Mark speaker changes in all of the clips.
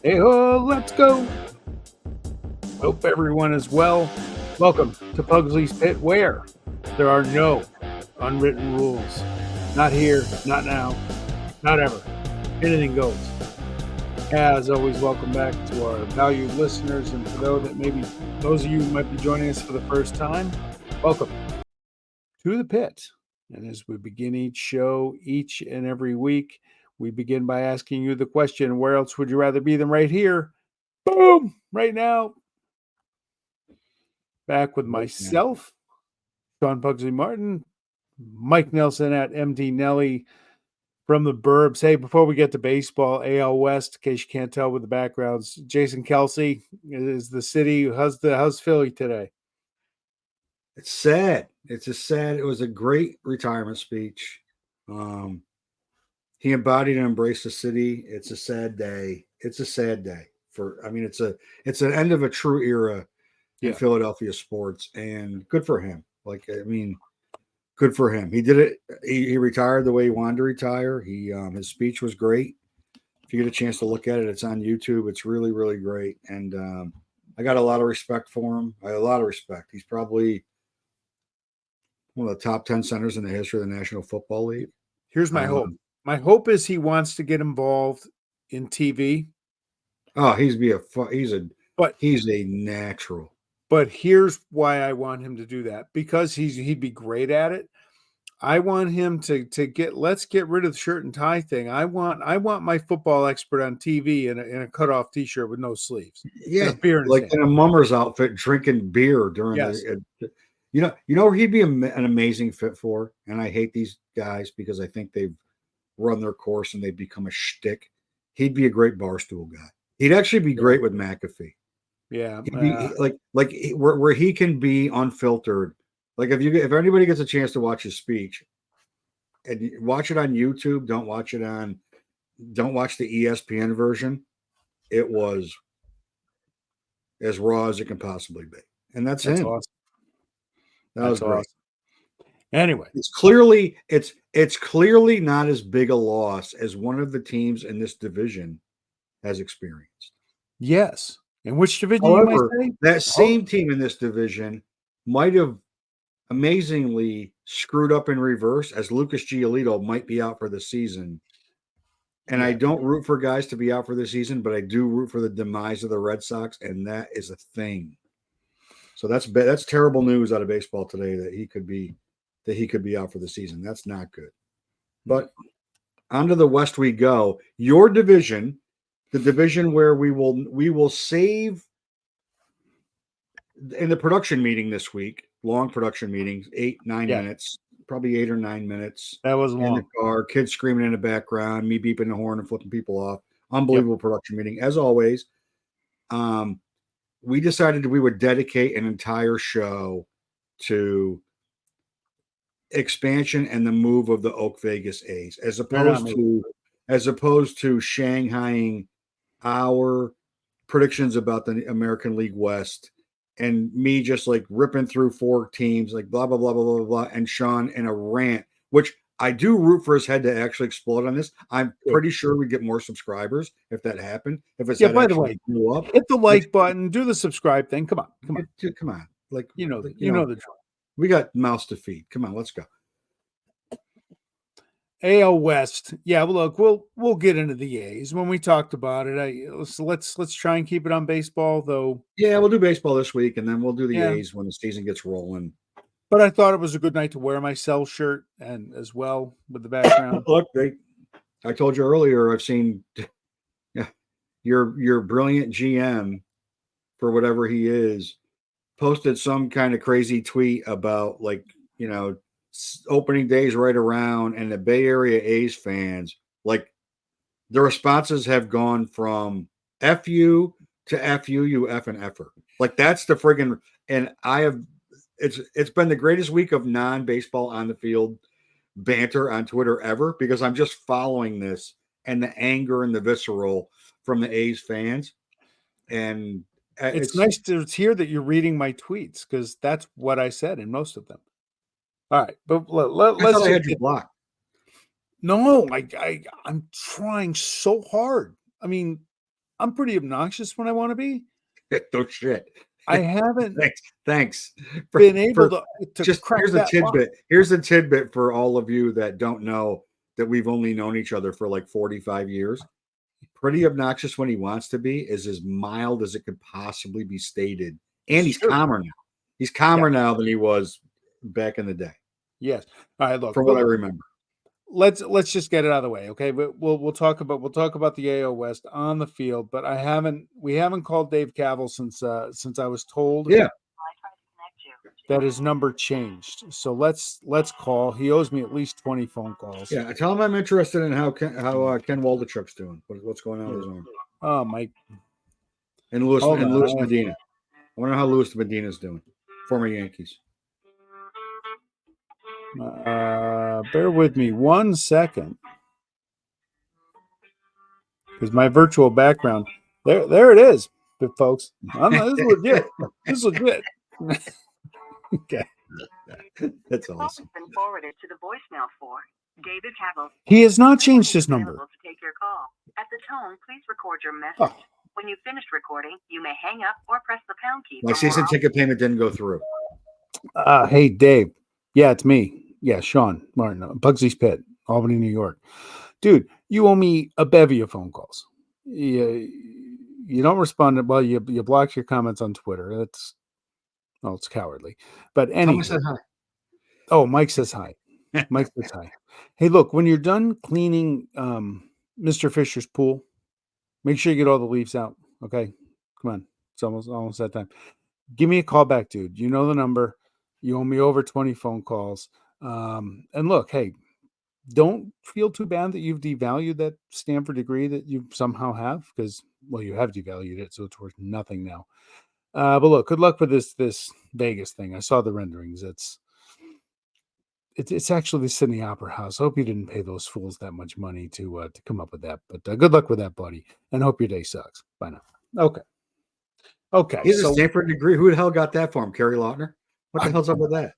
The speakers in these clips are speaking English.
Speaker 1: Hey ho, let's go. Hope everyone is well. Welcome to Pugsley's Pit, where there are no unwritten rules. Not here, not now, not ever. Anything goes. As always, welcome back to our valued listeners, and for those of you who might be joining us for the first time, welcome to the pit. And as we begin each show, each and every week, we begin by asking you the question, where else would you rather be than right here? Boom! Right now. Back with myself, Sean Pugsley Martin, Mike Nelson at MD Nelly from the Burbs. Hey, before we get to baseball, AL West, in case you can't tell with the backgrounds, Jason Kelsey is the city. How's Philly today?
Speaker 2: It's sad. It was a great retirement speech. He embodied and embraced the city. It's a sad day. It's an end of a true era in Philadelphia sports, and good for him. Good for him. He did it. He retired the way he wanted to retire. His speech was great. If you get a chance to look at it, it's on YouTube. It's really, really great, and I got a lot of respect for him. A lot of respect. He's probably one of the top 10 centers in the history of the National Football League.
Speaker 1: Here's my hope. My hope is he wants to get involved in TV.
Speaker 2: Oh, he's a natural.
Speaker 1: But here's why I want him to do that, because he'd be great at it. I want him to let's get rid of the shirt and tie thing. I want my football expert on TV in a cutoff T-shirt with no sleeves.
Speaker 2: Yeah, in a mummer's outfit, drinking beer during You know where he'd be an amazing fit for, and I hate these guys because I think they've run their course and they've become a shtick. He'd be a great barstool guy. He'd actually be great with McAfee.
Speaker 1: Yeah,
Speaker 2: where he can be unfiltered. Like if anybody gets a chance to watch his speech, and watch it on YouTube, don't watch the ESPN version. It was as raw as it can possibly be, and that's him.
Speaker 1: Awesome.
Speaker 2: That was great.
Speaker 1: Awesome. Anyway,
Speaker 2: it's clearly not as big a loss as one of the teams in this division has experienced.
Speaker 1: Yes. In which division?
Speaker 2: However, that same team in this division might have amazingly screwed up in reverse, as Lucas Giolito might be out for the season. And I don't root for guys to be out for the season, but I do root for the demise of the Red Sox, and that is a thing. So that's terrible news out of baseball today that he could be out for the season. That's not good. But onto the West we go. Your division, the division where we will save in the production meeting this week, long production meetings, 8-9 minutes, probably 8 or 9 minutes.
Speaker 1: That was long.
Speaker 2: In the car, kids screaming in the background, me beeping the horn and flipping people off. Unbelievable production meeting, as always. We decided we would dedicate an entire show to expansion and the move of the Oak Vegas A's, as opposed to shanghaiing our predictions about the American League West and me just like ripping through 4 teams, like blah, blah, blah, blah, blah, blah, and Sean in a rant, which I do root for his head to actually explode on this. I'm pretty sure we'd get more subscribers if that happened. If his head
Speaker 1: by the way,
Speaker 2: blew up,
Speaker 1: hit the like button, do the subscribe thing. Come on.
Speaker 2: Dude, come on. Like
Speaker 1: you know the drill.
Speaker 2: We got mouths to feed. Come on, let's go.
Speaker 1: AL West. Yeah, well, look, we'll get into the A's when we talked about it. Let's try and keep it on baseball, though.
Speaker 2: Yeah, we'll do baseball this week, and then we'll do the A's when the season gets rolling.
Speaker 1: But I thought it was a good night to wear my Cell shirt and as well with the background.
Speaker 2: Look, I told you earlier, I've seen your brilliant GM, for whatever he is, posted some kind of crazy tweet about opening days right around, and the Bay Area A's fans, like, the responses have gone from F you to F you, you F and F'er. Like, that's the friggin', and it's been the greatest week of non-baseball on the field banter on Twitter ever, because I'm just following this and the anger and the visceral from the A's fans. And
Speaker 1: it's nice to hear that you're reading my tweets, because that's what I said in most of them. All right, but let's.
Speaker 2: I had you blocked.
Speaker 1: No, I'm trying so hard. I mean, I'm pretty obnoxious when I want to be.
Speaker 2: No shit.
Speaker 1: I haven't
Speaker 2: Thanks.
Speaker 1: been able
Speaker 2: For
Speaker 1: to
Speaker 2: just
Speaker 1: crack
Speaker 2: here's a
Speaker 1: that lock.
Speaker 2: tidbit. Here's a tidbit for all of you that don't know that we've only known each other for like 45 years. Pretty obnoxious when he wants to be is as mild as it could possibly be stated. And he's calmer now. He's calmer now than he was back in the day.
Speaker 1: Yes. All right, look.
Speaker 2: From what I remember.
Speaker 1: Let's just get it out of the way, okay? But we'll talk about the AO West on the field, but we haven't called Dave Kaval since I was told that his number changed. So let's call. He owes me at least 20 phone calls.
Speaker 2: Yeah, tell him I'm interested in how Ken Waldachuk's doing. What's going on with his arm?
Speaker 1: Oh, Mike.
Speaker 2: And Louis Medina. I wonder how Louis Medina's doing. Former Yankees.
Speaker 1: Bear with me 1 second, because my virtual background there it is, folks. This is legit. This is legit. Okay,
Speaker 2: that's awesome.
Speaker 3: Been forwarded to the voicemail for David Kaval.
Speaker 1: He has not changed his number.
Speaker 3: To take your call. At the tone, please record your message.
Speaker 1: Oh.
Speaker 3: When you finish recording, you may hang up or press the pound key.
Speaker 2: My season ticket payment didn't go through.
Speaker 1: Hey, Dave. Yeah, it's me. Yeah, Sean Martin, Pugsley's Pit, Albany, New York. Dude, you owe me a bevy of phone calls. You don't respond. Well, you block your comments on Twitter. It's cowardly. But anyway. Oh, Mike says hi. Mike says hi. Hey, look, when you're done cleaning Mr. Fisher's pool, make sure you get all the leaves out. Okay, come on. It's almost that time. Give me a call back, dude. You know the number. You owe me over 20 phone calls. And look, hey, don't feel too bad that you've devalued that Stanford degree that you somehow have, because, well, you have devalued it, so it's worth nothing now. But look, good luck with this Vegas thing. I saw the renderings. It's actually the Sydney Opera House. I hope you didn't pay those fools that much money to come up with that. But good luck with that, buddy, and hope your day sucks. Bye now. Okay.
Speaker 2: He's a Stanford degree. Who the hell got that for him? Kerry Lautner? What the hell's up with that?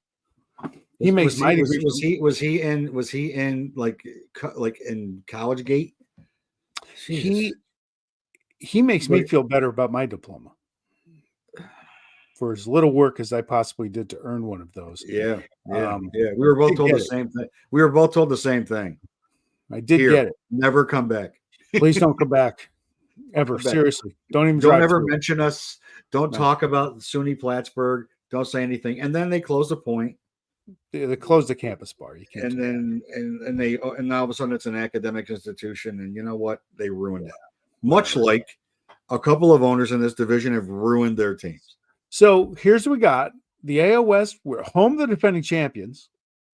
Speaker 1: He makes my degree.
Speaker 2: Was he in like in College Gate?
Speaker 1: Jesus. He makes me feel better about my diploma for as little work as I possibly did to earn one of those.
Speaker 2: Yeah. We were both told the same thing. We were both told the same thing.
Speaker 1: I did get it.
Speaker 2: Never come back.
Speaker 1: Please don't come back. Ever. Seriously. Don't
Speaker 2: ever mention us. Don't talk about SUNY Plattsburgh. Don't say anything. And then they close the point.
Speaker 1: They closed the campus bar. You can't.
Speaker 2: And now all of a sudden it's an academic institution. And you know what? They ruined it. Much like a couple of owners in this division have ruined their teams.
Speaker 1: So here's what we got. The AL West, we're home the defending champions,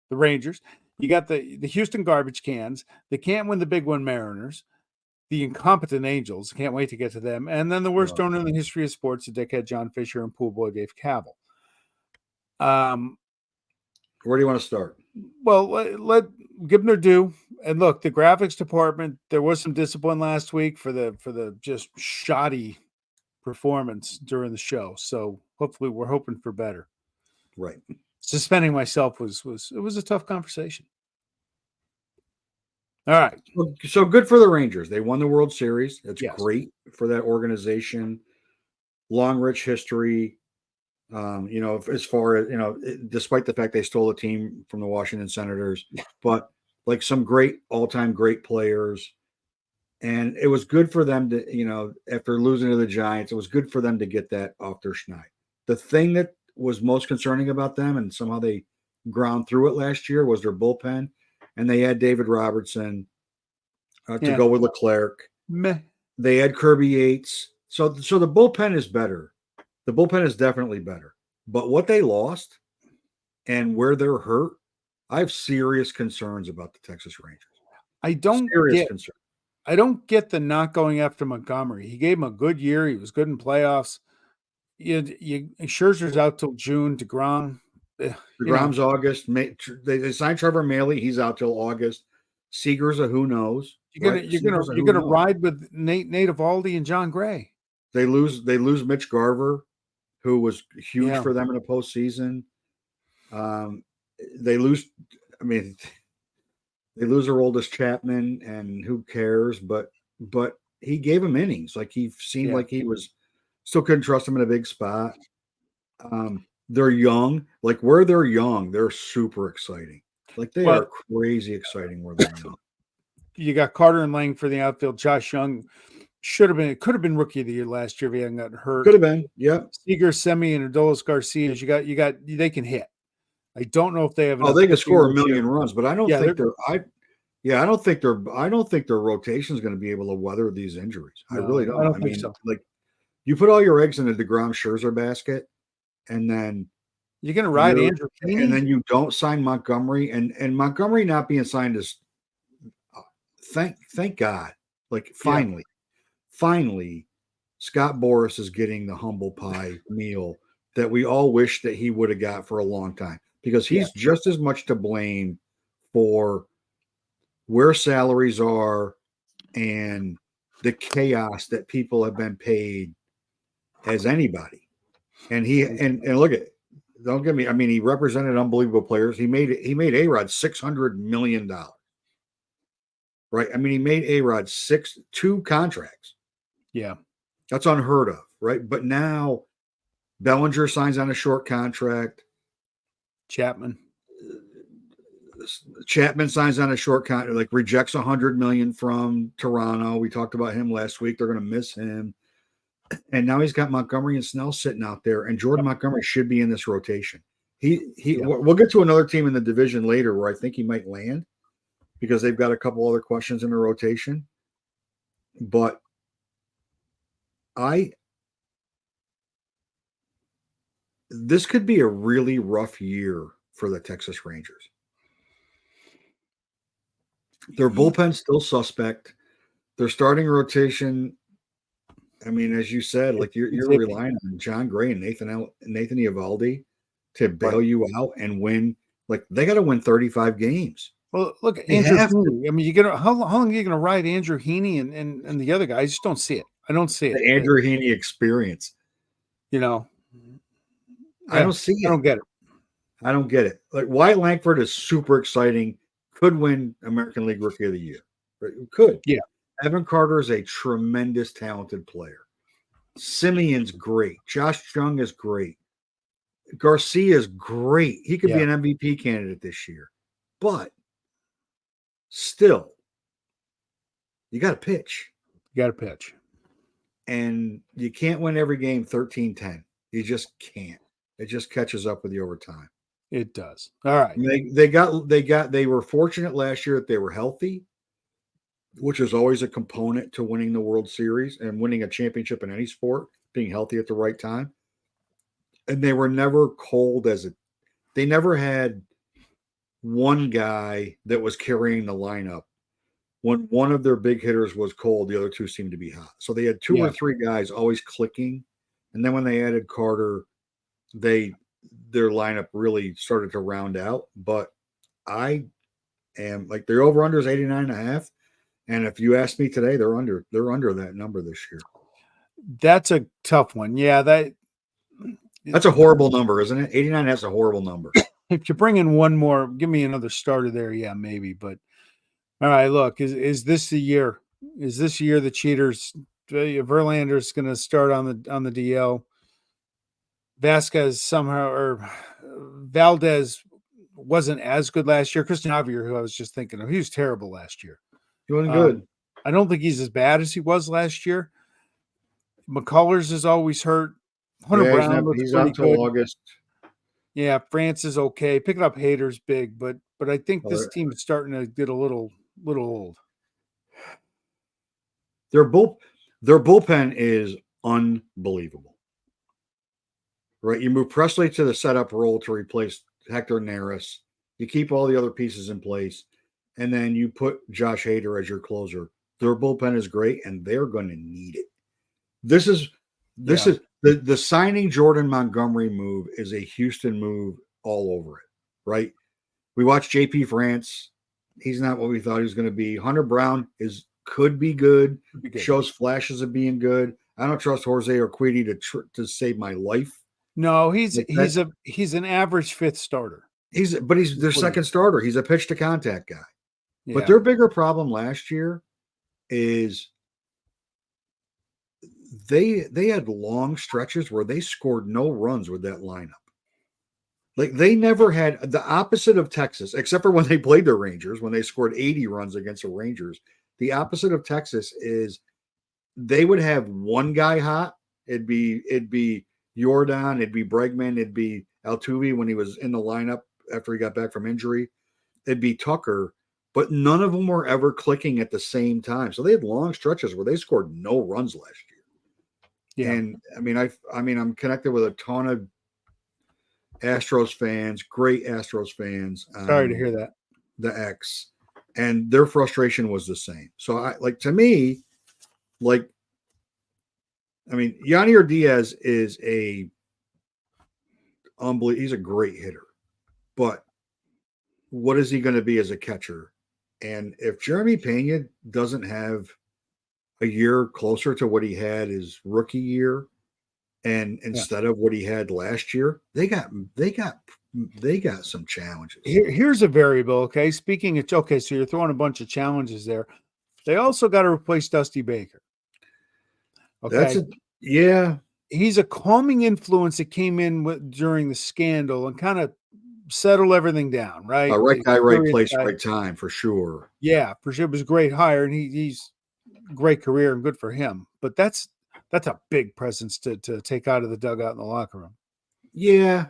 Speaker 1: the Rangers. You got the Houston garbage cans. They can't win the big one, Mariners. The incompetent Angels. Can't wait to get to them. And then the worst owner in the history of sports, the dickhead John Fisher and pool boy Dave Kaval.
Speaker 2: Where do you want to start?
Speaker 1: Well, let give them their due. And look, the graphics department, there was some discipline last week for the just shoddy performance during the show. So hopefully we're hoping for better.
Speaker 2: Right.
Speaker 1: Suspending myself was a tough conversation. All right.
Speaker 2: So good for the Rangers. They won the World Series. It's great for that organization. Long, rich history. As far as, despite the fact they stole a team from the Washington Senators, but like some great all-time great players. And it was good for them to, after losing to the Giants, it was good for them to get that off their schneid. The thing that was most concerning about them, and somehow they ground through it last year, was their bullpen. And they had David Robertson to go with Leclerc.
Speaker 1: Meh.
Speaker 2: They had Kirby Yates. So the bullpen is better. The bullpen is definitely better. But what they lost and where they're hurt, I have serious concerns about the Texas Rangers.
Speaker 1: I don't get the not going after Montgomery. He gave him a good year. He was good in playoffs. Scherzer's out till June.
Speaker 2: DeGrom's August. They signed Trevor Mailey. He's out till August. Seager's a who knows.
Speaker 1: You're gonna ride with Nate Eovaldi and John Gray.
Speaker 2: They lose Mitch Garver, who was huge for them in the postseason. They lose Aroldis Chapman, and who cares? But he gave him innings. Like he seemed
Speaker 1: Yeah.
Speaker 2: like he was still couldn't trust him in a big spot. They're young. Like where they're young, they're super exciting. Like they
Speaker 1: Well-
Speaker 2: are crazy exciting where they're young.
Speaker 1: You got Carter and Lang for the outfield. Josh Young could have been rookie of the year last year if he hadn't gotten hurt.
Speaker 2: Could have been. Yep.
Speaker 1: Seager, Semi, and Adolis Garcia. You got they can hit. I don't know if they have.
Speaker 2: Oh, they can score a million runs, but I don't
Speaker 1: Yeah,
Speaker 2: think I don't think their rotation is going to be able to weather these injuries. I
Speaker 1: No,
Speaker 2: really don't.
Speaker 1: I don't think so.
Speaker 2: Like you put all your eggs in the DeGrom Scherzer basket, and then
Speaker 1: You're going to ride
Speaker 2: you're-
Speaker 1: Andrew Heaney?
Speaker 2: and then you don't sign Montgomery, and Montgomery not being signed is thank God. Like finally, Scott Boras is getting the humble pie meal that we all wish that he would have got for a long time, because he's just as much to blame for where salaries are and the chaos that people have been paid as anybody. And look at, don't get me, I mean, he represented unbelievable players. He made A-Rod $600 million. Right? I mean, he made A-Rod 2 contracts.
Speaker 1: Yeah.
Speaker 2: That's unheard of, right? But now Bellinger signs on a short contract.
Speaker 1: Chapman
Speaker 2: signs on a short contract, like rejects $100 million from Toronto. We talked about him last week. They're going to miss him. And now he's got Montgomery and Snell sitting out there, and Jordan Montgomery should be in this rotation. We'll get to another team in the division later where I think he might land, because they've got a couple other questions in the rotation. But this could be a really rough year for the Texas Rangers. Their bullpen's still suspect. Their starting rotation, I mean, as you said, like you're relying on John Gray and Nathan Eovaldi to bail you out and win. Like they got to win 35 games.
Speaker 1: Well, look, Andrew Heaney. I mean, how long are you going to ride Andrew Heaney and the other guy? I just don't see it. I don't see it.
Speaker 2: The Andrew Heaney experience.
Speaker 1: You know,
Speaker 2: I don't see it.
Speaker 1: I don't get it.
Speaker 2: I don't get it. Like Wyatt Langford is super exciting. Could win American League Rookie of the Year. Could.
Speaker 1: Yeah.
Speaker 2: Evan Carter is a tremendous, talented player. Simeon's great. Josh Jung is great. Garcia is great. He could be an MVP candidate this year. But still, you got to pitch. And you can't win every game 13-10. You just can't. It just catches up with you over time.
Speaker 1: It does. All right.
Speaker 2: They were fortunate last year that they were healthy, which is always a component to winning the World Series and winning a championship in any sport, being healthy at the right time. And they were never cold they never had one guy that was carrying the lineup. When one of their big hitters was cold, the other two seemed to be hot. So they had 2 or 3 guys always clicking. And then when they added Carter, their lineup really started to round out. But I am like, their over-under is 89.5. And if you ask me today, they're under that number this year.
Speaker 1: That's a tough one. Yeah,
Speaker 2: that's a horrible number, isn't it? 89, that's a horrible number.
Speaker 1: If you bring in one more, give me another starter there. Yeah, maybe. But all right, look, is this the year? Is this year the cheaters? Verlander's going to start on the DL. Vasquez somehow, or Valdez wasn't as good last year. Christian Javier, who I was just thinking of, he was terrible last year.
Speaker 2: He wasn't good.
Speaker 1: I don't think he's as bad as he was last year. McCullers is always hurt. Hunter Brown looks pretty good.
Speaker 2: August.
Speaker 1: Yeah, France is okay. Picking up Hader's big, but I think this team is starting to get a little old.
Speaker 2: Their bullpen is unbelievable. Right? You move Presley to the setup role to replace Hector Neris. You keep all the other pieces in place, and then you put Josh Hader as your closer. Their bullpen is great, and they're going to need it. This is the signing Jordan Montgomery move is a Houston move all over it, right? We watched JP France. He's not what we thought he was going to be. Hunter Brown could be good. Shows flashes of being good. I don't trust Jose Urquidy to save my life.
Speaker 1: No, he's an average 5th starter.
Speaker 2: He's their second starter. He's a pitch to contact guy.
Speaker 1: Yeah.
Speaker 2: But their bigger problem last year is they had long stretches where they scored no runs with that lineup. Like they never had the opposite of Texas, except for when they played the Rangers, when they scored 80 runs against the Rangers. The opposite of Texas is they would have one guy hot. It'd be Jordan, it'd be Bregman, it'd be Altuve when he was in the lineup after he got back from injury. It'd be Tucker, but none of them were ever clicking at the same time. So they had long stretches where they scored no runs last year.
Speaker 1: Yeah.
Speaker 2: And I'm connected with a ton of Astros fans, great Astros fans.
Speaker 1: Sorry to hear that.
Speaker 2: The X, and their frustration was the same. So to me, Yanier Diaz is he's a great hitter, but what is he going to be as a catcher? And if Jeremy Pena doesn't have a year closer to what he had his rookie year, and instead of what he had last year, they got some challenges.
Speaker 1: Here's a variable. Okay. Speaking of, okay, so you're throwing a bunch of challenges there. They also got to replace Dusty Baker. Okay. He's a calming influence that came in during the scandal and kind of settle everything down, right?
Speaker 2: Right guy, right place, right time, for sure.
Speaker 1: Yeah, for sure. It was a great hire, and he's great career and good for him. But that's a big presence to take out of the dugout in the locker room.
Speaker 2: Yeah,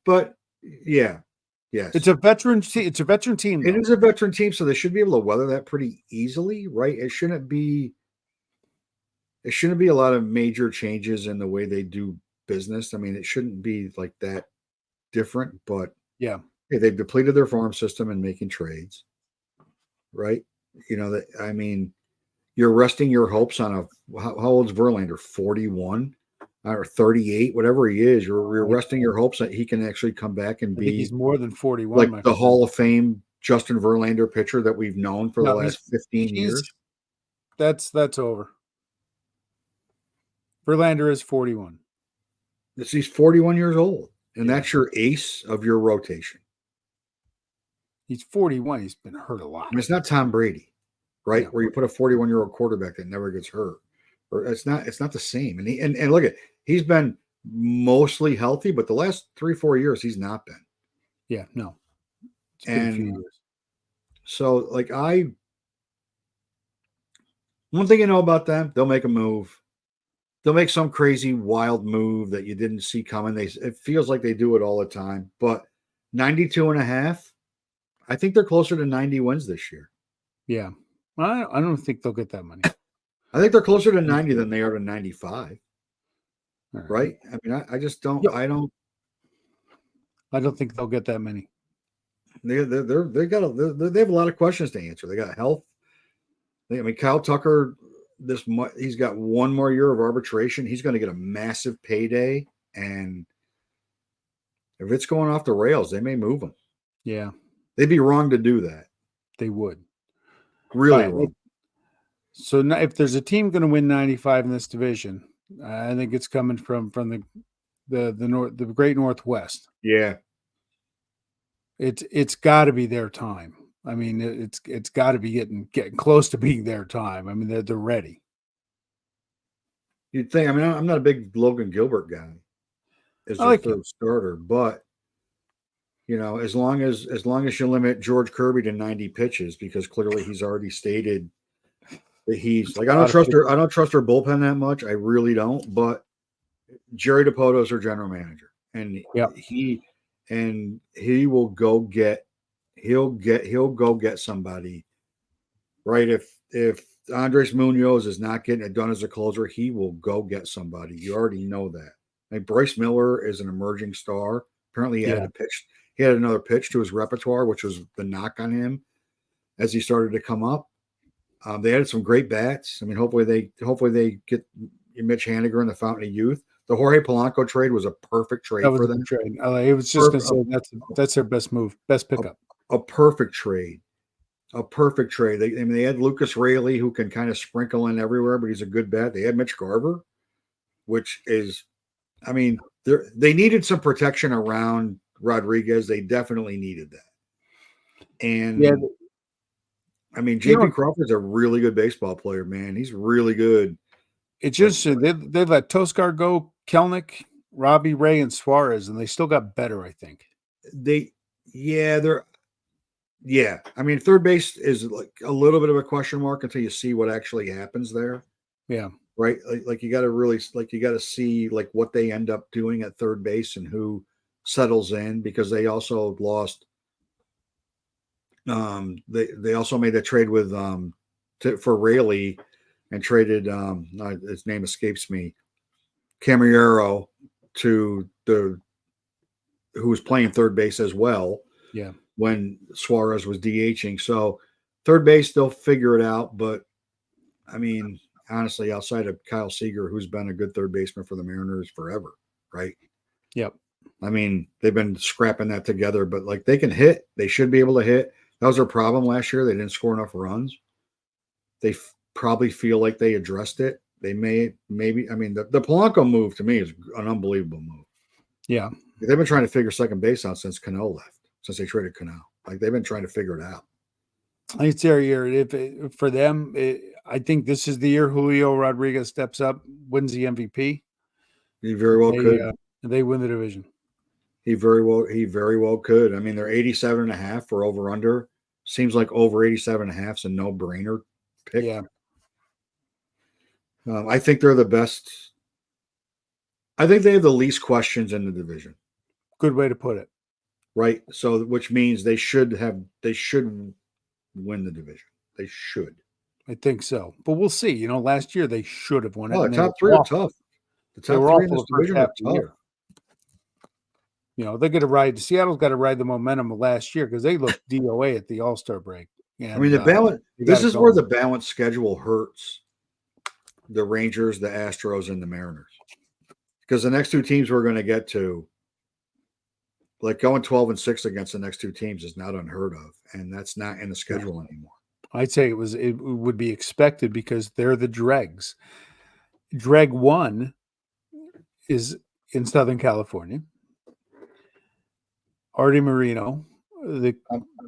Speaker 2: but yes.
Speaker 1: It's a veteran team. It's a veteran team.
Speaker 2: It is a veteran team, so they should be able to weather that pretty easily, right? It shouldn't be a lot of major changes in the way they do business. I mean, it shouldn't be like that different, but
Speaker 1: yeah,
Speaker 2: hey, they've depleted their farm system and making trades, right? You're resting your hopes on how old's Verlander? 41 or 38, whatever he is. You're resting your hopes that he can actually come back and be.
Speaker 1: He's more than 41,
Speaker 2: like the Hall of Fame Justin Verlander pitcher that we've known for the last 15 years.
Speaker 1: That's over. Verlander is 41.
Speaker 2: He's 41 years old, and that's your ace of your rotation.
Speaker 1: He's 41. He's been hurt a lot.
Speaker 2: It's not Tom Brady, right? Yeah. Where you put a 41-year-old quarterback that never gets hurt. Or it's not the same. And look he's been mostly healthy, but the last 3-4 years he's not been.
Speaker 1: Yeah, no.
Speaker 2: And so one thing you know about them, they'll make a move. They'll make some crazy wild move that you didn't see coming. It feels like they do it all the time, but 92.5, I think they're closer to 90 wins this year.
Speaker 1: Yeah. I don't think they'll get that many.
Speaker 2: I think they're closer to 90 than they are to 95. Right? I mean, I just don't. Yep. I don't
Speaker 1: think they'll get that many.
Speaker 2: They have a lot of questions to answer. They got health. Kyle Tucker, he's got one more year of arbitration. He's going to get a massive payday, and if it's going off the rails, they may move him.
Speaker 1: Yeah,
Speaker 2: they'd be wrong to do that.
Speaker 1: They would.
Speaker 2: Really wrong.
Speaker 1: So now, if there's a team going to win 95 in this division, I think it's coming from the Great Northwest.
Speaker 2: Yeah,
Speaker 1: it's got to be their time. I mean, it's got to be getting close to being their time. I mean, they're ready.
Speaker 2: You'd think. I mean, I'm not a big Logan Gilbert guy as their third starter, but as long as you limit George Kirby to 90 pitches, because clearly he's already stated that he's like, I don't trust their bullpen that much. I really don't. But Jerry DiPoto is their general manager, and he will go get. He'll go get somebody, right? If Andres Munoz is not getting it done as a closer, he will go get somebody. You already know that. Like Bryce Miller is an emerging star. Apparently, he had a pitch. He had another pitch to his repertoire, which was the knock on him as he started to come up. They added some great bats. I mean, hopefully they get Mitch Haniger in the Fountain of Youth. The Jorge Polanco trade was a perfect trade for them.
Speaker 1: It was just going to say that's their best move, best pickup.
Speaker 2: A perfect trade. They had Lucas Raley, who can kind of sprinkle in everywhere, but he's a good bat. They had Mitch Garver, which is, I mean, they needed some protection around Rodriguez. They definitely needed that. And I mean, JP Crawford's a really good baseball player, man. He's really good.
Speaker 1: It's interesting. They let Toscar go, Kelnick, Robbie, Ray, and Suarez, and they still got better, I think.
Speaker 2: They're I mean, third base is like a little bit of a question mark until you see what actually happens there.
Speaker 1: Yeah.
Speaker 2: Right. Like you got to see like what they end up doing at third base and who settles in, because they also lost. They also made a trade with for Rayleigh and traded his name escapes me, Camillero, to who was playing third base as well.
Speaker 1: Yeah.
Speaker 2: When Suarez was DHing. So third base, they'll figure it out. But I mean, honestly, outside of Kyle Seager, who's been a good third baseman for the Mariners forever, right?
Speaker 1: Yep.
Speaker 2: I mean, they've been scrapping that together, but like they can hit. They should be able to hit. That was their problem last year. They didn't score enough runs. They probably feel like they addressed it. They maybe. I mean, the Polanco move to me is an unbelievable move.
Speaker 1: Yeah.
Speaker 2: They've been trying to figure second base out since Cano left. Since they traded Cano, like they've been trying to figure it out.
Speaker 1: It's their year. For them, I think this is the year Julio Rodriguez steps up, wins the MVP.
Speaker 2: He very well could.
Speaker 1: They win the division.
Speaker 2: He very well could. I mean, they're 87.5 for over under. Seems like over 87.5 is a no brainer pick.
Speaker 1: Yeah.
Speaker 2: I think they're the best. I think they have the least questions in the division.
Speaker 1: Good way to put it.
Speaker 2: Right. So, which means they should win the division. They should.
Speaker 1: I think so. But we'll see. Last year they should have won it.
Speaker 2: Oh, the top three are tough. The top three in this division are tough.
Speaker 1: They're going to ride. Seattle's got to ride the momentum of last year because they looked DOA at the All-Star break. And,
Speaker 2: I mean, the balance. This is where the balanced schedule hurts the Rangers, the Astros, and the Mariners, because the next two teams we're going to get to, like going 12-6 against the next two teams, is not unheard of, and that's not in the schedule anymore.
Speaker 1: I'd say it would be expected because they're the dregs. Dreg 1 is in Southern California. Artie Moreno.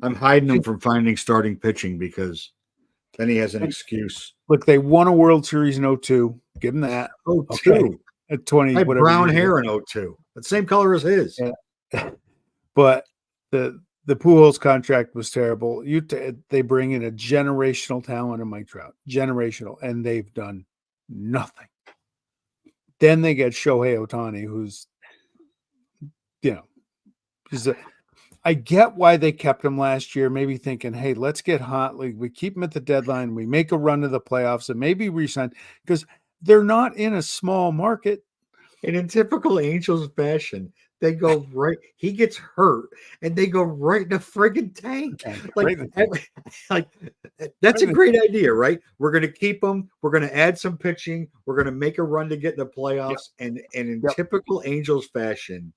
Speaker 2: I'm hiding him from finding starting pitching because then he has an excuse.
Speaker 1: Look, they won a World Series in 2002. Give him that.
Speaker 2: 2002.
Speaker 1: Okay. At 20,
Speaker 2: I had
Speaker 1: whatever.
Speaker 2: Brown hair in 2002. The same color as his.
Speaker 1: Yeah. But the Pujols contract was terrible. They bring in a generational talent in Mike Trout. Generational. And they've done nothing. Then they get Shohei Ohtani, who's, I get why they kept him last year, maybe thinking, hey, let's get hot. Like, we keep him at the deadline. We make a run to the playoffs and maybe re-sign, because they're not in a small market.
Speaker 2: And in typical Angels fashion, they go right. He gets hurt, and they go right in the friggin' tank. Like that's a great idea, right? We're going to keep him. We're going to add some pitching. We're going to make a run to get in the playoffs. Yep. And in typical Angels fashion,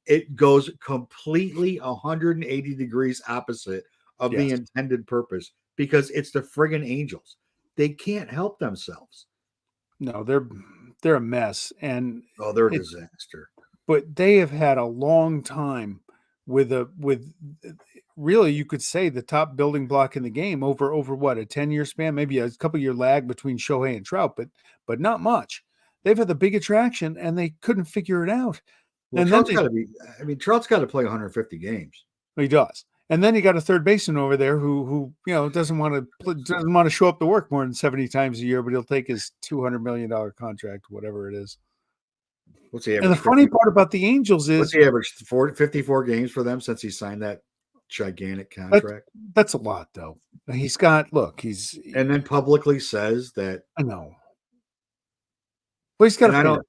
Speaker 2: it goes completely 180 degrees opposite of the intended purpose, because it's the friggin' Angels. They can't help themselves.
Speaker 1: No, they're a mess, and
Speaker 2: they're a disaster.
Speaker 1: But they have had a long time with really, you could say, the top building block in the game over what, a 10-year span, maybe a couple year lag between Shohei and Trout, but not much. They've had the big attraction, and they couldn't figure it out.
Speaker 2: Well, Trout's got to play 150 games.
Speaker 1: He does. And then you got a third baseman over there who doesn't want to show up to work more than 70 times a year, but he'll take his $200 million contract, whatever it is.
Speaker 2: What's the average?
Speaker 1: And the funny part about the Angels is,
Speaker 2: what's the average? 54 games for them since he signed that gigantic contract.
Speaker 1: That's a lot, though. He's and
Speaker 2: then publicly says that.
Speaker 1: I know. Well, he's got.
Speaker 2: I don't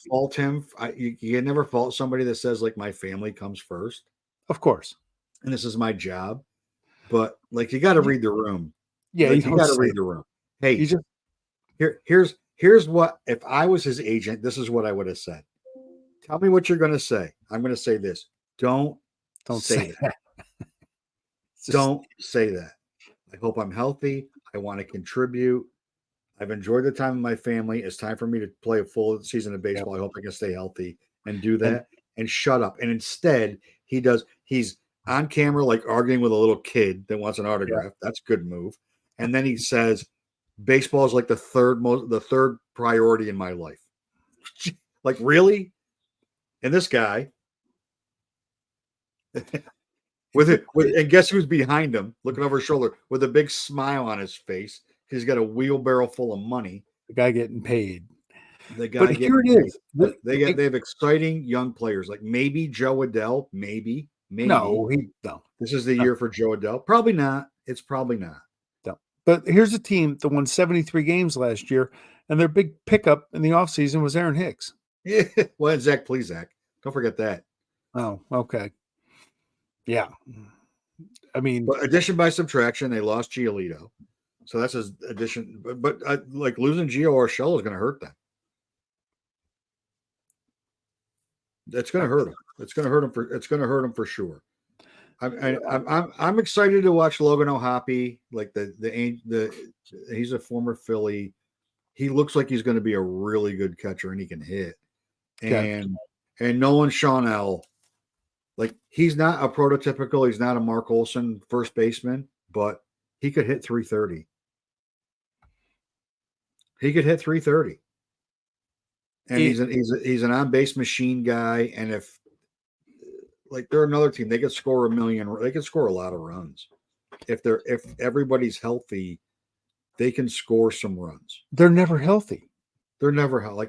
Speaker 2: fault him. You never fault somebody that says, like, my family comes first.
Speaker 1: Of course.
Speaker 2: And this is my job, but like, you got to read the room.
Speaker 1: Yeah,
Speaker 2: you got to read the room. Hey, here's what, if I was his agent, this is what I would have said. Tell me what you're going to say. I'm going to say this. Don't say that. Don't say that. I hope I'm healthy. I want to contribute. I've enjoyed the time with my family. It's time for me to play a full season of baseball. I hope I can stay healthy and do that, and shut up. And instead, he's on camera, like arguing with a little kid that wants an autograph. That's a good move. And then he says, baseball is like the third priority in my life. Like, really? And this guy and guess who's behind him, looking over his shoulder with a big smile on his face. He's got a wheelbarrow full of money.
Speaker 1: The guy getting paid.
Speaker 2: The guy
Speaker 1: But here it is.
Speaker 2: They have exciting young players, like maybe Joe Adell, maybe.
Speaker 1: No.
Speaker 2: This is the year for Joe Adell. Probably not. It's probably not.
Speaker 1: No. But here's a team that won 73 games last year, and their big pickup in the offseason was Aaron Hicks.
Speaker 2: Yeah. Well, and Zach Plesac. Don't forget that.
Speaker 1: Oh, okay. Yeah. I mean,
Speaker 2: but addition by subtraction, they lost Giolito. So that's his addition. But like losing Gio Urshela is going to hurt them. It's going to hurt him. It's going to hurt him for sure. I'm excited to watch Logan O'Hoppe. Like he's a former Philly. He looks like he's going to be a really good catcher and he can hit. And Nolan Schanuel, like he's not a prototypical. He's not a Mark Olson first baseman, but he could hit 330. He could hit 330. And he's an on-base machine guy. And if like they're another team, they could score a million. They could score a lot of runs. If everybody's healthy, they can score some runs.
Speaker 1: They're never healthy.
Speaker 2: They're never healthy.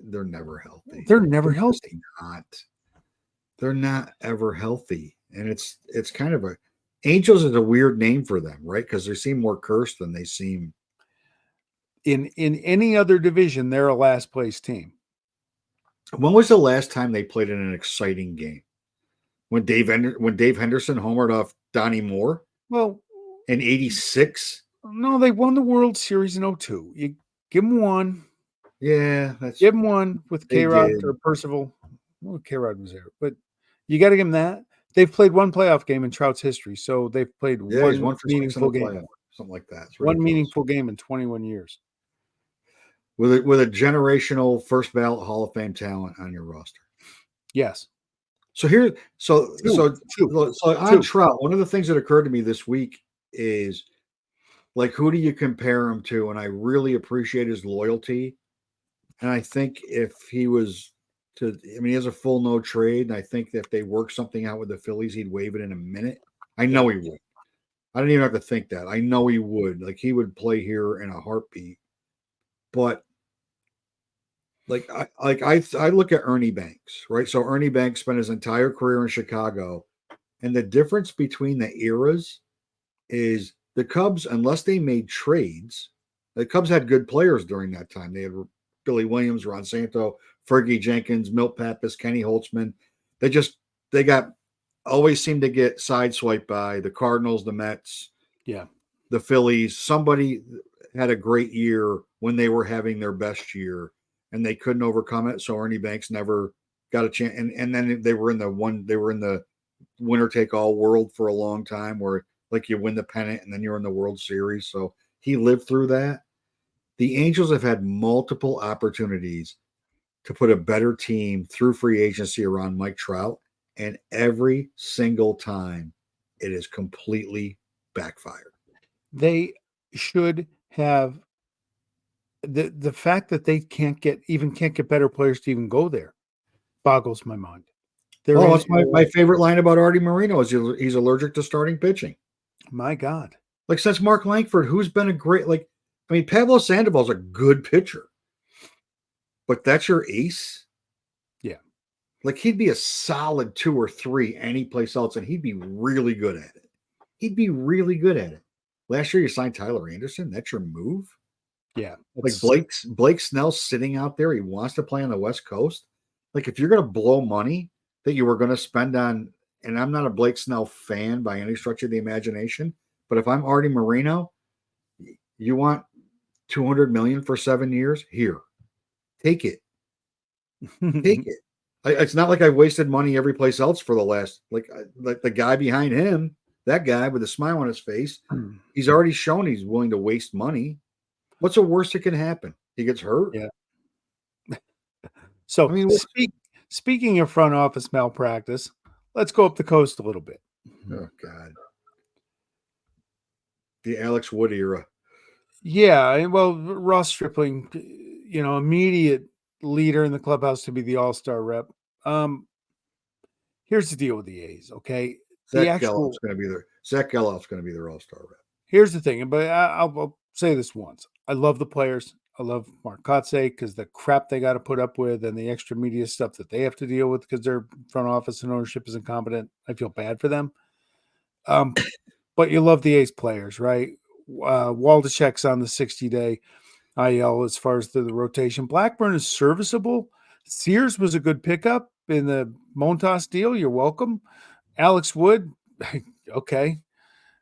Speaker 2: They're never healthy.
Speaker 1: They're never healthy.
Speaker 2: They're not ever healthy. And it's kind of Angels is a weird name for them, right? Because they seem more cursed than they seem.
Speaker 1: In any other division, they're a last place team.
Speaker 2: When was the last time they played in an exciting game? When Dave Henderson homered off Donnie Moore?
Speaker 1: Well,
Speaker 2: in 86?
Speaker 1: No, they won the World Series in 02. You give them one.
Speaker 2: Yeah,
Speaker 1: give them one with K-Rod or Percival. Well, K-Rod was there, but you got to give them that. They've played one playoff game in Trout's history, so they've played one meaningful game,
Speaker 2: something like that.
Speaker 1: One meaningful game in 21 years.
Speaker 2: With a generational first ballot Hall of Fame talent on your roster.
Speaker 1: Yes.
Speaker 2: So on Trout, one of the things that occurred to me this week is like, who do you compare him to? And I really appreciate his loyalty. And I think if he was he has a full no trade. And I think that if they work something out with the Phillies, he'd waive it in a minute. I know he would. I don't even have to think that. I know he would. Like, he would play here in a heartbeat. But I look at Ernie Banks, right? So Ernie Banks spent his entire career in Chicago, and the difference between the eras is the Cubs, unless they made trades, the Cubs had good players during that time. They had Billy Williams, Ron Santo, Fergie Jenkins, Milt Pappas, Kenny Holtzman. They always seemed to get sideswiped by the Cardinals, the Mets, the Phillies. Somebody had a great year when they were having their best year, and they couldn't overcome it. So Ernie Banks never got a chance. And then they were in the winner take all world for a long time, where like you win the pennant and then you're in the World Series. So he lived through that. The Angels have had multiple opportunities to put a better team through free agency around Mike Trout, and every single time it is completely backfired.
Speaker 1: They should have the fact that they can't get better players to even go there boggles my mind.
Speaker 2: That's my favorite line about Artie Moreno is he's allergic to starting pitching.
Speaker 1: My God.
Speaker 2: Like, since Mark Langford, who's been a great, Pablo Sandoval's a good pitcher, but that's your ace?
Speaker 1: Yeah.
Speaker 2: Like, he'd be a solid 2 or 3 any place else, and he'd be really good at it. Last year you signed Tyler Anderson. That's your move?
Speaker 1: Yeah.
Speaker 2: Like, Blake Snell's sitting out there. He wants to play on the West Coast. Like, if you're going to blow money that you were going to spend on, and I'm not a Blake Snell fan by any stretch of the imagination, but if I'm Artie Moreno, you want $200 million for 7 years? Here, take it. Take it. It's not like I wasted money every place else for the last, like the guy behind him, that guy with a smile on his face, he's already shown he's willing to waste money. What's the worst that can happen? He gets hurt.
Speaker 1: Yeah. So, speaking of front office malpractice, let's go up the coast a little bit.
Speaker 2: Oh, God. The Alex Wood era.
Speaker 1: Yeah, well, Ross Stripling, immediate leader in the clubhouse to be the all-star rep. Here's the deal with the A's, okay?
Speaker 2: Zach Gallup's going to be their all-star rep.
Speaker 1: Here's the thing, but I'll say this once. I love the players. I love Mark Kotsay because the crap they got to put up with and the extra media stuff that they have to deal with because their front office and ownership is incompetent. I feel bad for them. But you love the A's players, right? Waldachek's on the 60-day IL as far as the rotation. Blackburn is serviceable. Sears was a good pickup in the Montas deal. You're welcome. Alex Wood, okay.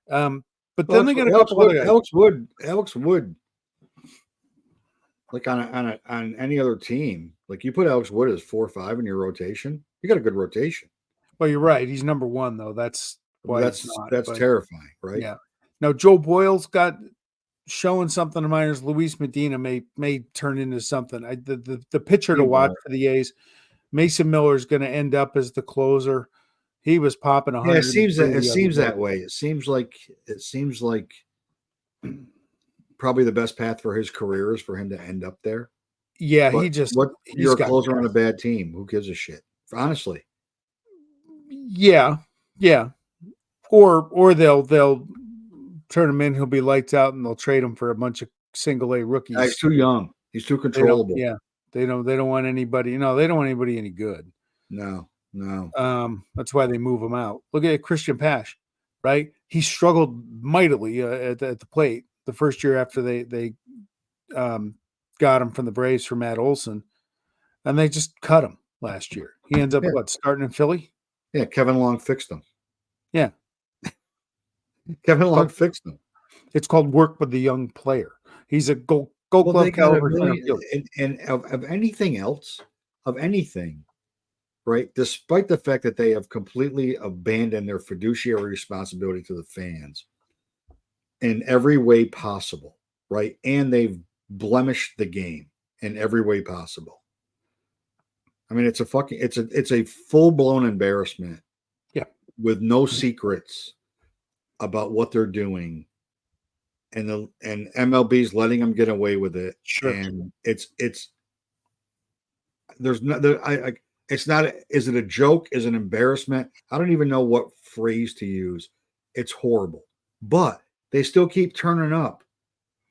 Speaker 1: But then they got a couple other guys.
Speaker 2: Alex Wood, like on any other team, like you put Alex Wood as 4 or 5 in your rotation, you got a good rotation.
Speaker 1: Well, you're right. He's number 1 though. That's why
Speaker 2: that's terrifying, right?
Speaker 1: Yeah. Now Joe Boyle's got showing something in minors. Luis Medina may turn into something. The pitcher to watch for the A's, Mason Miller is going to end up as the closer. He was popping 100.
Speaker 2: Yeah, it seems that way. It seems like probably the best path for his career is for him to end up there.
Speaker 1: Yeah,
Speaker 2: but you're a closer on a bad team. Who gives a shit? Honestly.
Speaker 1: Yeah. Or they'll turn him in. He'll be lights out, and they'll trade him for a bunch of single A rookies.
Speaker 2: He's too young. He's too controllable.
Speaker 1: They don't want anybody. They don't want anybody any good.
Speaker 2: No.
Speaker 1: That's why they move him out. Look at Christian Pash, right? He struggled mightily at the plate the first year after they got him from the Braves for Matt Olson, and they just cut him last year. He ends up starting in Philly.
Speaker 2: Yeah, Kevin Long fixed him.
Speaker 1: Yeah,
Speaker 2: Kevin Long fixed him.
Speaker 1: It's called work with the young player. He's a gold glove caliber.
Speaker 2: And of anything else, right? Despite the fact that they have completely abandoned their fiduciary responsibility to the fans in every way possible, right? And they've blemished the game in every way possible. I mean, it's a full-blown embarrassment.
Speaker 1: Yeah.
Speaker 2: With no secrets about what they're doing. And MLB's letting them get away with it.
Speaker 1: Sure.
Speaker 2: And is it a joke? Is it an embarrassment? I don't even know what phrase to use. It's horrible. But they still keep turning up.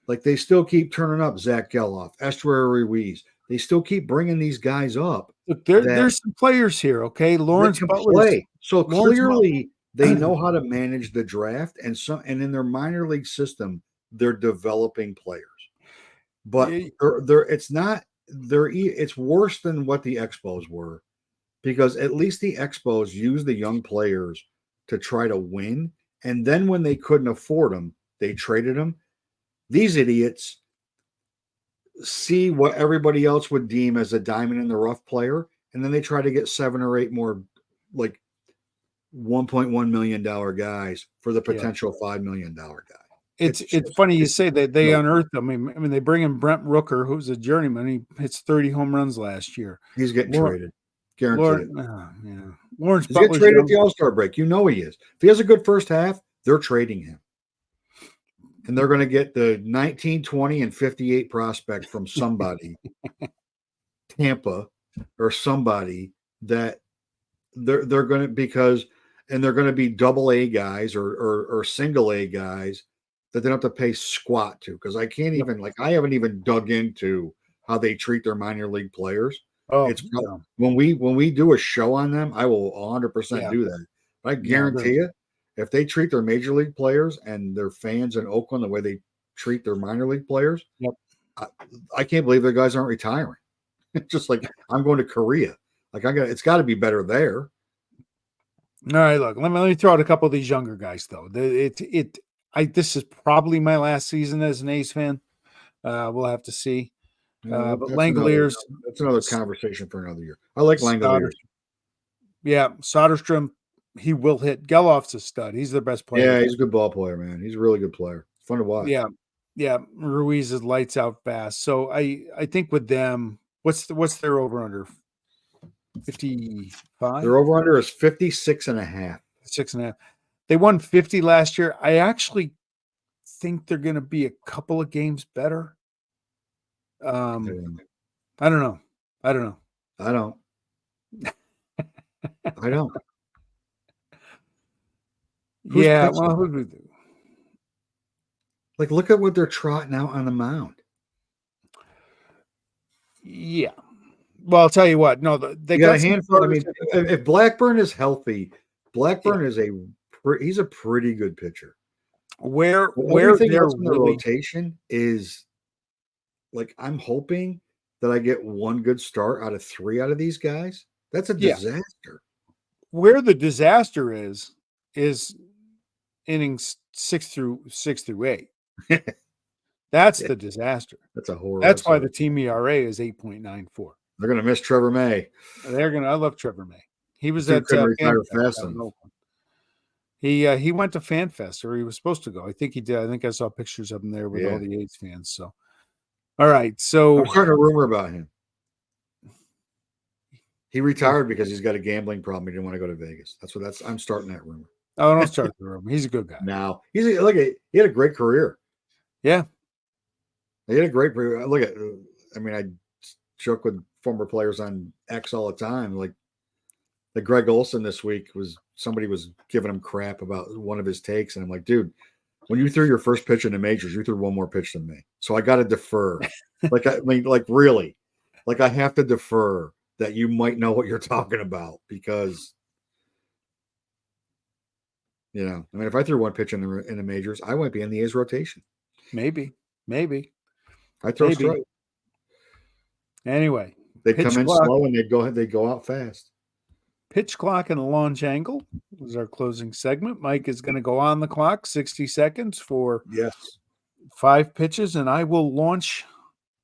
Speaker 2: Like they still keep turning up Zach Geloff, Estuary Ruiz. They still keep bringing these guys up.
Speaker 1: Look, there's some players here, okay? Lawrence Butler.
Speaker 2: Play. So clearly they know how to manage the draft, and in their minor league system, they're developing players. But it's worse than what the Expos were, because at least the Expos used the young players to try to win, and then when they couldn't afford them, they traded them. These idiots see what everybody else would deem as a diamond in the rough player, and then they try to get 7 or 8 more like $1.1 million guys for the potential $5 million guy.
Speaker 1: It's funny you say that they unearthed them. I mean, they bring in Brent Rooker, who's a journeyman. He hits 30 home runs last year.
Speaker 2: He's getting traded. Guaranteed.
Speaker 1: Lawrence
Speaker 2: He's getting traded at the All-Star break. You know he is. If he has a good first half, they're trading him. And they're going to get the 19, 20, and 58 prospect from somebody, Tampa, or somebody that they're going to they're going to be double A guys or single A guys that they don't have to pay squat to, because I haven't even dug into how they treat their minor league players. When we do a show on them, I will 100% do that. But I guarantee you, if they treat their major league players and their fans in Oakland the way they treat their minor league players, I can't believe their guys aren't retiring. It's just like, I'm going to Korea. Like it's got to be better there.
Speaker 1: All right, look, let me throw out a couple of these younger guys though. This is probably my last season as an A's fan. We'll have to see. But Langoliers,
Speaker 2: that's another conversation for another year. I like Langoliers.
Speaker 1: Yeah, Soderstrom, he will hit. Geloff's a stud. He's the best player.
Speaker 2: Yeah, he's a good ball player, man. He's a really good player. Fun to watch.
Speaker 1: Yeah. Ruiz is lights out fast. So I think with them, what's their over under? 55.
Speaker 2: Their over under is 56.5.
Speaker 1: 6.5. They won 50 last year. I actually think they're going to be a couple of games better. I don't know.
Speaker 2: I don't. Who's
Speaker 1: Yeah,
Speaker 2: pitching?
Speaker 1: well, who do we do?
Speaker 2: Like, look at what they're trotting out on the mound.
Speaker 1: Yeah. Well, I'll tell you what. No, they
Speaker 2: You got a
Speaker 1: some
Speaker 2: handful. I
Speaker 1: starters
Speaker 2: mean,
Speaker 1: that-
Speaker 2: if Blackburn is healthy, Blackburn is he's a pretty good pitcher.
Speaker 1: where
Speaker 2: Everything
Speaker 1: they're
Speaker 2: else in the
Speaker 1: really
Speaker 2: rotation is like, I'm hoping that I get one good start out of 3 out of these guys. That's a
Speaker 1: Yeah.
Speaker 2: disaster.
Speaker 1: where the disaster is innings 6 through 8. That's
Speaker 2: Yeah.
Speaker 1: the disaster.
Speaker 2: That's a horror.
Speaker 1: That's why the
Speaker 2: episode.
Speaker 1: team ERA is 8.94.
Speaker 2: They're going to miss Trevor May.
Speaker 1: I love Trevor May. He was
Speaker 2: Dude
Speaker 1: at
Speaker 2: couldn't retire
Speaker 1: FanFest
Speaker 2: fast
Speaker 1: out in
Speaker 2: enough.
Speaker 1: Oakland. He went to FanFest, or he was supposed to go. I think he did. I think I saw pictures of him there with all the A's fans. So, all right. So
Speaker 2: I'm starting a rumor about him. He retired because he's got a gambling problem. He didn't want to go to Vegas. I'm starting that rumor.
Speaker 1: oh, don't start the room. He's a good guy.
Speaker 2: Now he had a great career.
Speaker 1: Yeah.
Speaker 2: He had a great career. I joke with former players on X all the time. Like Greg Olson this week somebody was giving him crap about one of his takes, and I'm like, dude, when you threw your first pitch in the majors, you threw one more pitch than me. So I got to defer. Really, I have to defer that you might know what you're talking about, because if I threw one pitch in the majors, I might be in the A's rotation.
Speaker 1: Maybe.
Speaker 2: I throw strike.
Speaker 1: Anyway,
Speaker 2: They come in slow and they go out fast.
Speaker 1: Pitch clock and a launch angle is our closing segment. Mike is going to go on the clock, 60 seconds for 5 pitches, and I will launch.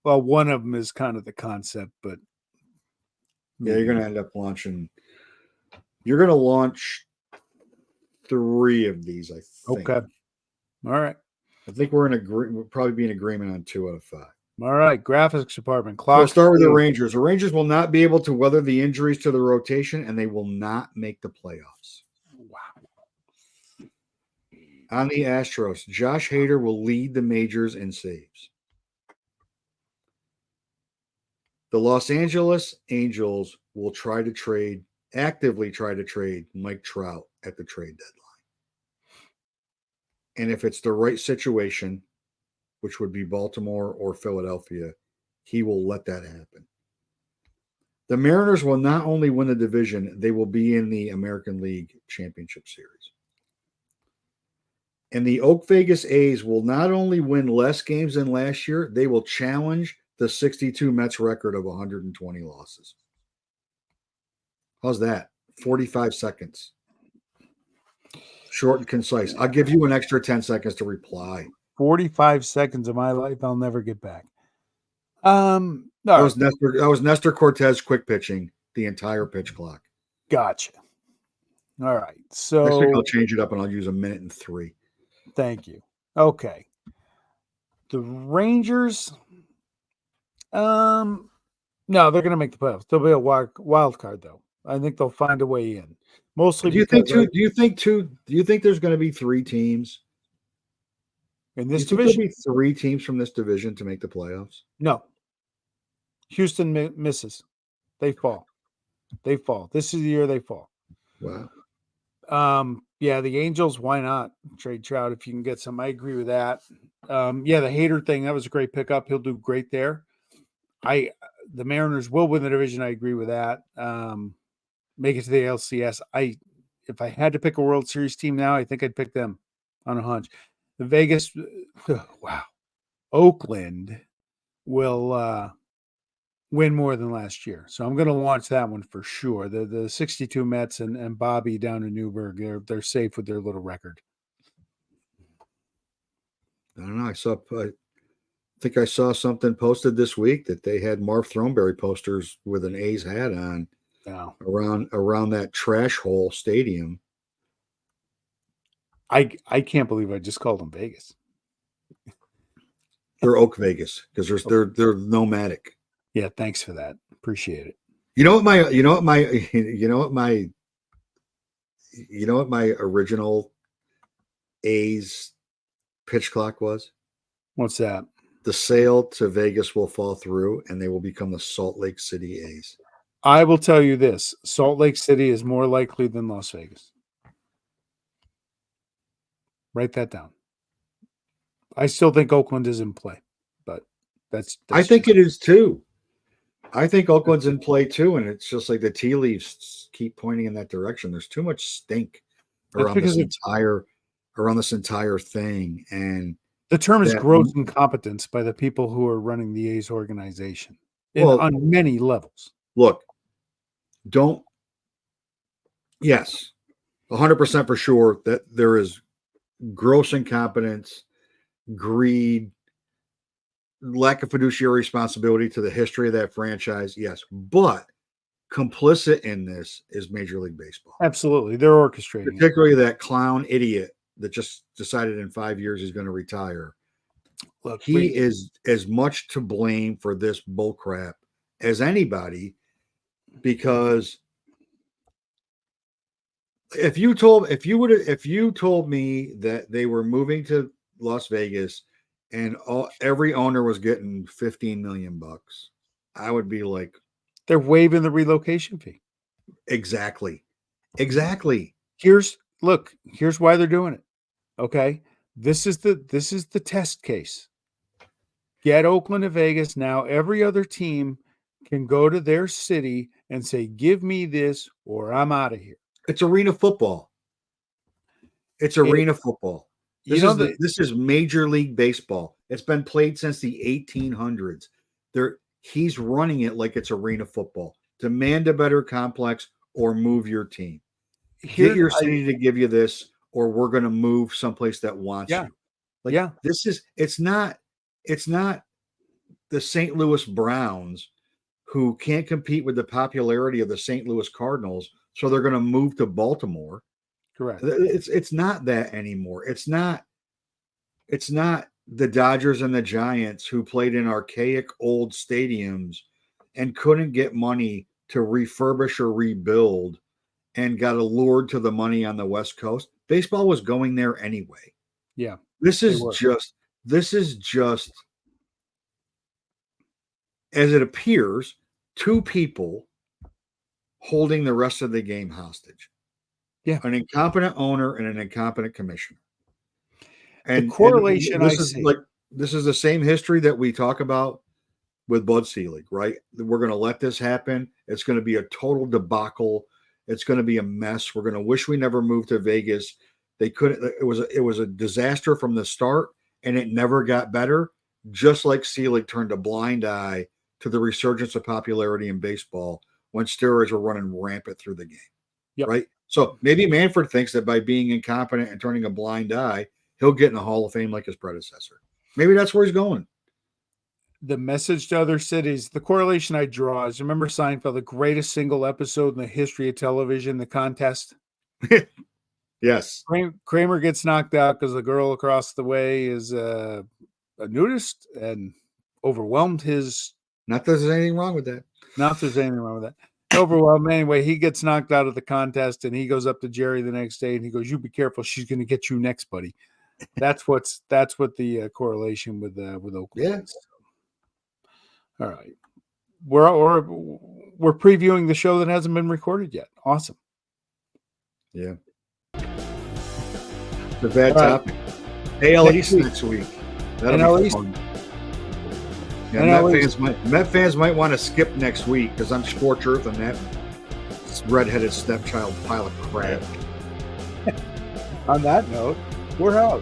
Speaker 1: Well, one of them is kind of the concept, but
Speaker 2: you're going to end up launching. You're going to launch 3 of these, I think.
Speaker 1: Okay. All right.
Speaker 2: I think we'll probably be in agreement on 2 out of 5.
Speaker 1: All right. Graphics department. Clock.
Speaker 2: We'll start with the Rangers. The Rangers will not be able to weather the injuries to the rotation, and they will not make the playoffs.
Speaker 1: Wow.
Speaker 2: On the Astros, Josh Hader will lead the majors in saves. The Los Angeles Angels will actively try to trade Mike Trout at the trade deadline. And if it's the right situation, which would be Baltimore or Philadelphia, he will let that happen. The Mariners will not only win the division, they will be in the American League Championship Series. And the Oak Vegas A's will not only win less games than last year, they will challenge the 62 Mets record of 120 losses. How's that? 45 seconds. Short and concise. I'll give you an extra 10 seconds to reply.
Speaker 1: 45 seconds of my life I'll never get back.
Speaker 2: That was Nestor Cortez quick pitching the entire pitch clock.
Speaker 1: Gotcha. All right. So
Speaker 2: next week I'll change it up and I'll use 1 minute and 3.
Speaker 1: Thank you. Okay. The Rangers, no, they're going to make the playoffs. They'll be a wild card, though. I think they'll find a way in. Mostly.
Speaker 2: Do you think there's going to be 3 teams
Speaker 1: in this division?
Speaker 2: There'll be 3 teams from this division to make the playoffs?
Speaker 1: No. Houston misses. They fall. This is the year they fall.
Speaker 2: Wow.
Speaker 1: Yeah, the Angels, why not trade Trout if you can get some? I agree with that. Yeah, the Hader thing, that was a great pickup. He'll do great there. The Mariners will win the division. I agree with that. Make it to the LCS. If I had to pick a World Series team now, I think I'd pick them on a hunch. The Vegas, wow. Oakland will win more than last year. So I'm going to launch that one for sure. The 62 Mets and Bobby down in Newburgh, they're safe with their little record.
Speaker 2: I don't know. I think I saw something posted this week that they had Marv Throneberry posters with an A's hat on around that trash hole stadium.
Speaker 1: I can't believe I just called them Vegas.
Speaker 2: They're Oak Vegas because they're nomadic.
Speaker 1: Yeah, thanks for that. Appreciate it.
Speaker 2: You know what my original A's pitch clock was?
Speaker 1: What's that?
Speaker 2: The sale to Vegas will fall through, and they will become the Salt Lake City A's.
Speaker 1: I will tell you this: Salt Lake City is more likely than Las Vegas. Write that down. I still think Oakland is in play, but that's
Speaker 2: I think it is too. I think Oakland's in play too, and it's just like the tea leaves keep pointing in that direction. There's too much stink around this entire thing, and
Speaker 1: the term is gross incompetence by the people who are running the A's organization on many levels.
Speaker 2: Look, yes, 100% for sure that there is gross incompetence, greed, lack of fiduciary responsibility to the history of that franchise. Yes, but complicit in this is Major League Baseball.
Speaker 1: Absolutely. They're orchestrating.
Speaker 2: Particularly that clown idiot that just decided in 5 years he's going to retire. Look, he is as much to blame for this bullcrap as anybody, because if you told me that they were moving to Las Vegas and every owner was getting $15 million, I would be like,
Speaker 1: they're waiving the relocation fee.
Speaker 2: Exactly.
Speaker 1: Here's why they're doing it. Okay. This is the test case. Get Oakland to Vegas. Now every other team can go to their city and say, give me this or I'm out of here.
Speaker 2: It's arena football. This is Major League Baseball. It's been played since the 1800s. He's running it like it's arena football. Demand a better complex or move your team. Get your city to give you this, or we're going to move someplace that wants you. It's not the St. Louis Browns who can't compete with the popularity of the St. Louis Cardinals, so they're going to move to Baltimore.
Speaker 1: Correct.
Speaker 2: It's not that anymore. It's not the Dodgers and the Giants who played in archaic old stadiums and couldn't get money to refurbish or rebuild and got allured to the money on the West Coast. Baseball was going there anyway.
Speaker 1: Yeah.
Speaker 2: This is just, as it appears, two people holding the rest of the game hostage.
Speaker 1: Yeah.
Speaker 2: An incompetent owner and an incompetent commissioner.
Speaker 1: And the correlation
Speaker 2: this is the same history that we talk about with Bud Selig, right? We're going to let this happen. It's going to be a total debacle. It's going to be a mess. We're going to wish we never moved to Vegas. They couldn't. It was a disaster from the start, and it never got better. Just like Selig turned a blind eye to the resurgence of popularity in baseball when steroids were running rampant through the game.
Speaker 1: Yep.
Speaker 2: Right. So maybe Manfred thinks that by being incompetent and turning a blind eye, he'll get in the Hall of Fame like his predecessor. Maybe that's where he's going.
Speaker 1: The message to other cities, the correlation I draw is, remember Seinfeld, the greatest single episode in the history of television, The Contest?
Speaker 2: Yes.
Speaker 1: Kramer gets knocked out because the girl across the way is a nudist and overwhelmed his...
Speaker 2: Not that there's anything wrong with that.
Speaker 1: Not that there's anything wrong with that. Overwhelmed. Anyway, he gets knocked out of the contest and he goes up to Jerry the next day and he goes, "You be careful. She's going to get you next, buddy." That's what the correlation with Oakland is. All right. We're previewing the show that hasn't been recorded yet. Awesome.
Speaker 2: Yeah. It's a bad topic. AL East next week. That'll be fun. Yeah, Met fans might want to skip next week because I'm scorched earth on that redheaded stepchild pile of crap.
Speaker 1: On that note, we're out.